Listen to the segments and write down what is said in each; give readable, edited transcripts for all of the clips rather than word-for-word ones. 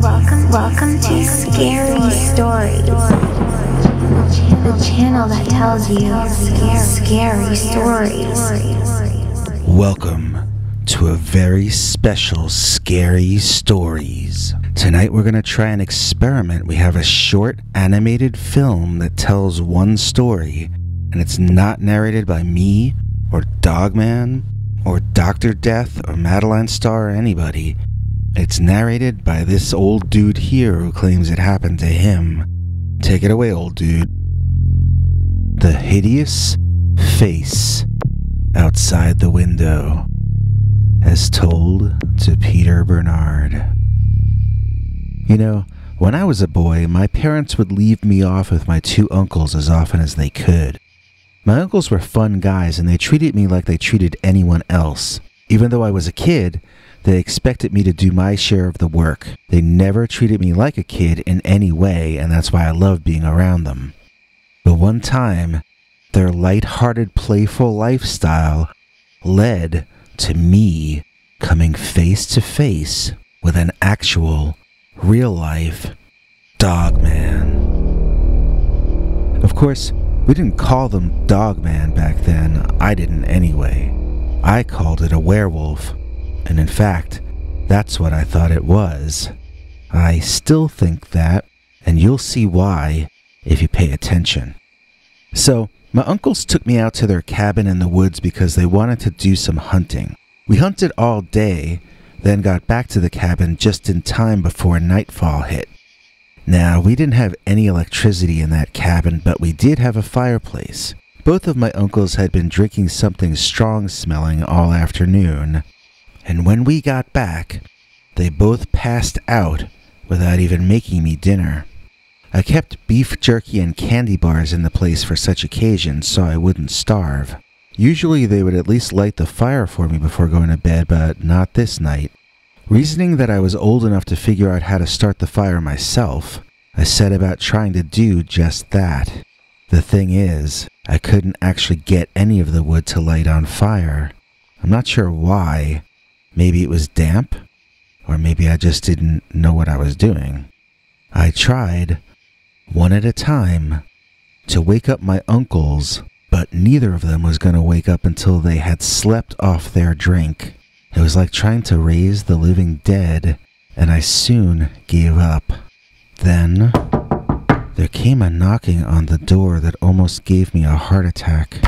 Welcome to Scary Stories, the channel that tells you scary stories. Welcome to a very special Scary Stories. Tonight we're going to try an experiment. We have a short animated film that tells one story, and it's not narrated by me or Dogman or Dr. Death or Madeline Star or anybody. It's narrated by this old dude here who claims it happened to him. Take it away, old dude. The hideous face outside the window, as told to Peter Bernard. You know, when I was a boy, my parents would leave me off with my two uncles as often as they could. My uncles were fun guys, and they treated me like they treated anyone else. Even though I was a kid, they expected me to do my share of the work. They never treated me like a kid in any way, and that's why I loved being around them. But one time, their light-hearted, playful lifestyle led to me coming face to face with an actual, real-life Dogman. Of course, we didn't call them Dogman back then. I didn't anyway. I called it a werewolf. And in fact, that's what I thought it was. I still think that, and you'll see why if you pay attention. So, my uncles took me out to their cabin in the woods because they wanted to do some hunting. We hunted all day, then got back to the cabin just in time before nightfall hit. Now, we didn't have any electricity in that cabin, but we did have a fireplace. Both of my uncles had been drinking something strong-smelling all afternoon. And when we got back, they both passed out without even making me dinner. I kept beef jerky and candy bars in the place for such occasions so I wouldn't starve. Usually they would at least light the fire for me before going to bed, but not this night. Reasoning that I was old enough to figure out how to start the fire myself, I set about trying to do just that. The thing is, I couldn't actually get any of the wood to light on fire. I'm not sure why. Maybe it was damp, or maybe I just didn't know what I was doing. I tried, one at a time, to wake up my uncles, but neither of them was going to wake up until they had slept off their drink. It was like trying to raise the living dead, and I soon gave up. Then, there came a knocking on the door that almost gave me a heart attack.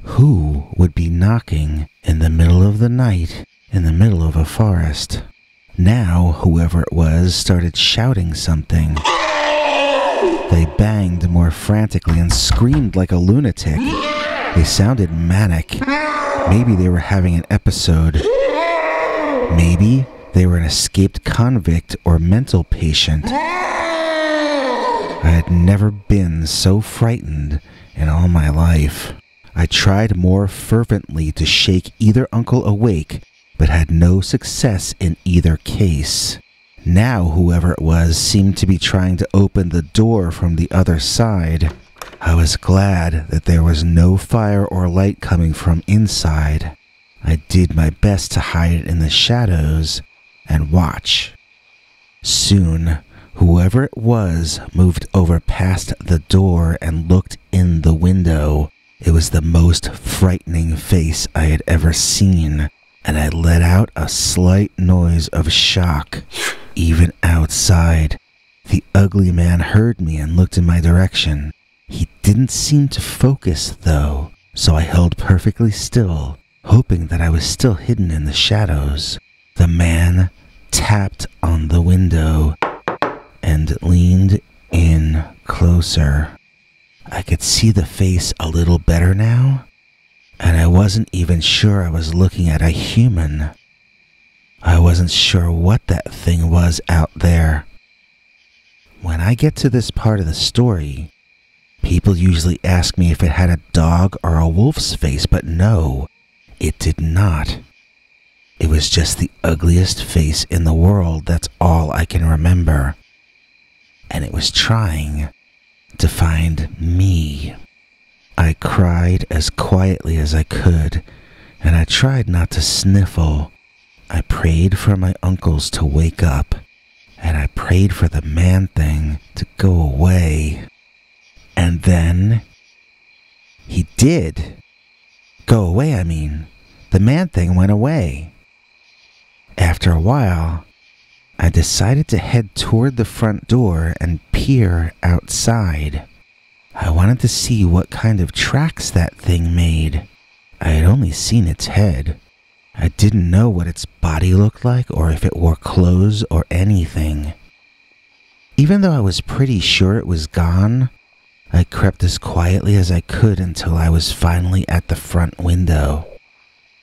Who would be knocking in the middle of the night, in the middle of a forest? Now, whoever it was started shouting something. They banged more frantically and screamed like a lunatic. They sounded manic. Maybe they were having an episode. Maybe they were an escaped convict or mental patient. I had never been so frightened in all my life. I tried more fervently to shake either uncle awake, but had no success in either case. Now whoever it was seemed to be trying to open the door from the other side. I was glad that there was no fire or light coming from inside. I did my best to hide it in the shadows and watch. Soon, whoever it was moved over past the door and looked in the window. It was the most frightening face I had ever seen, and I let out a slight noise of shock. Even outside, the ugly man heard me and looked in my direction. He didn't seem to focus, though, so I held perfectly still, hoping that I was still hidden in the shadows. The man tapped on the window and leaned in closer. I could see the face a little better now, and I wasn't even sure I was looking at a human. I wasn't sure what that thing was out there. When I get to this part of the story, people usually ask me if it had a dog or a wolf's face, but no, it did not. It was just the ugliest face in the world, that's all I can remember. And it was trying to find me. I cried as quietly as I could, and I tried not to sniffle. I prayed for my uncles to wake up, prayed for the man thing to go away. And then he did. Go away, I mean. The man thing went away. After a while, I decided to head toward the front door and peer outside. I wanted to see what kind of tracks that thing made. I had only seen its head. I didn't know what its body looked like or if it wore clothes or anything. Even though I was pretty sure it was gone, I crept as quietly as I could until I was finally at the front window.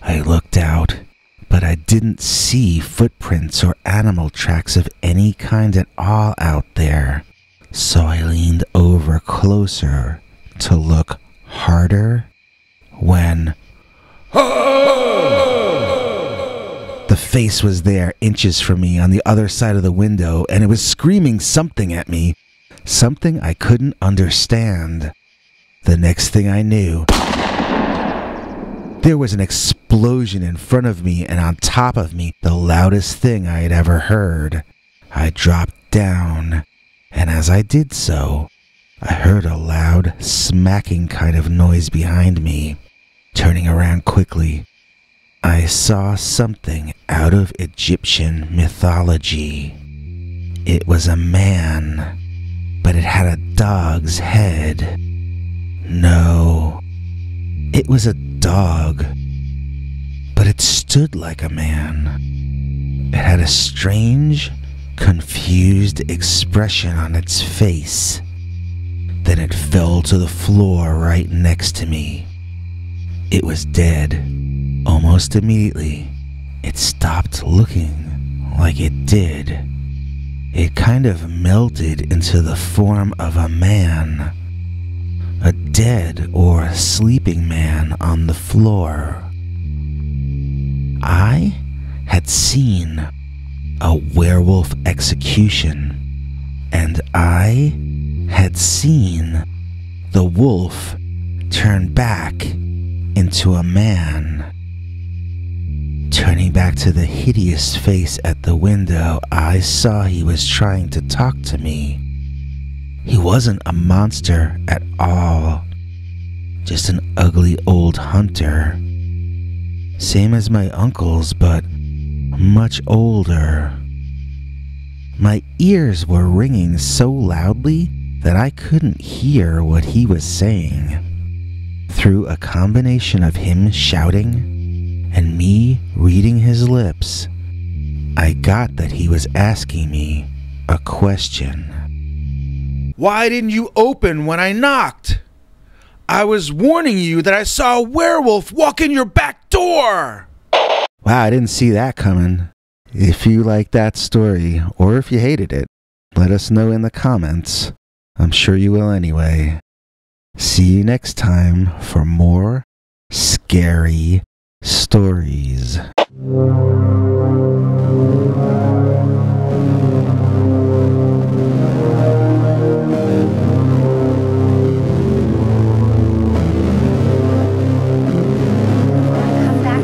I looked out, but I didn't see footprints or animal tracks of any kind at all out there. So I leaned over closer to look harder when... The face was there inches from me on the other side of the window, and it was screaming something at me. Something I couldn't understand. The next thing I knew, there was an explosion in front of me and on top of me, the loudest thing I had ever heard. I dropped down, and as I did so, I heard a loud, smacking kind of noise behind me. Turning around quickly, I saw something out of Egyptian mythology. It was a man, but it had a dog's head. No, it was a dog, but it stood like a man. It had a strange, confused expression on its face. Then it fell to the floor right next to me. It was dead. Almost immediately, it stopped looking like it did. It kind of melted into the form of a man. A dead or sleeping man on the floor. I had seen a werewolf execution, and I had seen the wolf turn back into a man. Turning back to the hideous face at the window, I saw he was trying to talk to me. He wasn't a monster at all, just an ugly old hunter. Same as my uncles, but much older. My ears were ringing so loudly that I couldn't hear what he was saying. Through a combination of him shouting and me reading his lips, I got that he was asking me a question. Why didn't you open when I knocked? I was warning you that I saw a werewolf walk in your back door! Wow, I didn't see that coming. If you like that story, or if you hated it, let us know in the comments. I'm sure you will anyway. See you next time for more scary stories.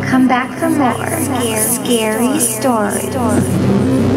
Come back for more scary stories.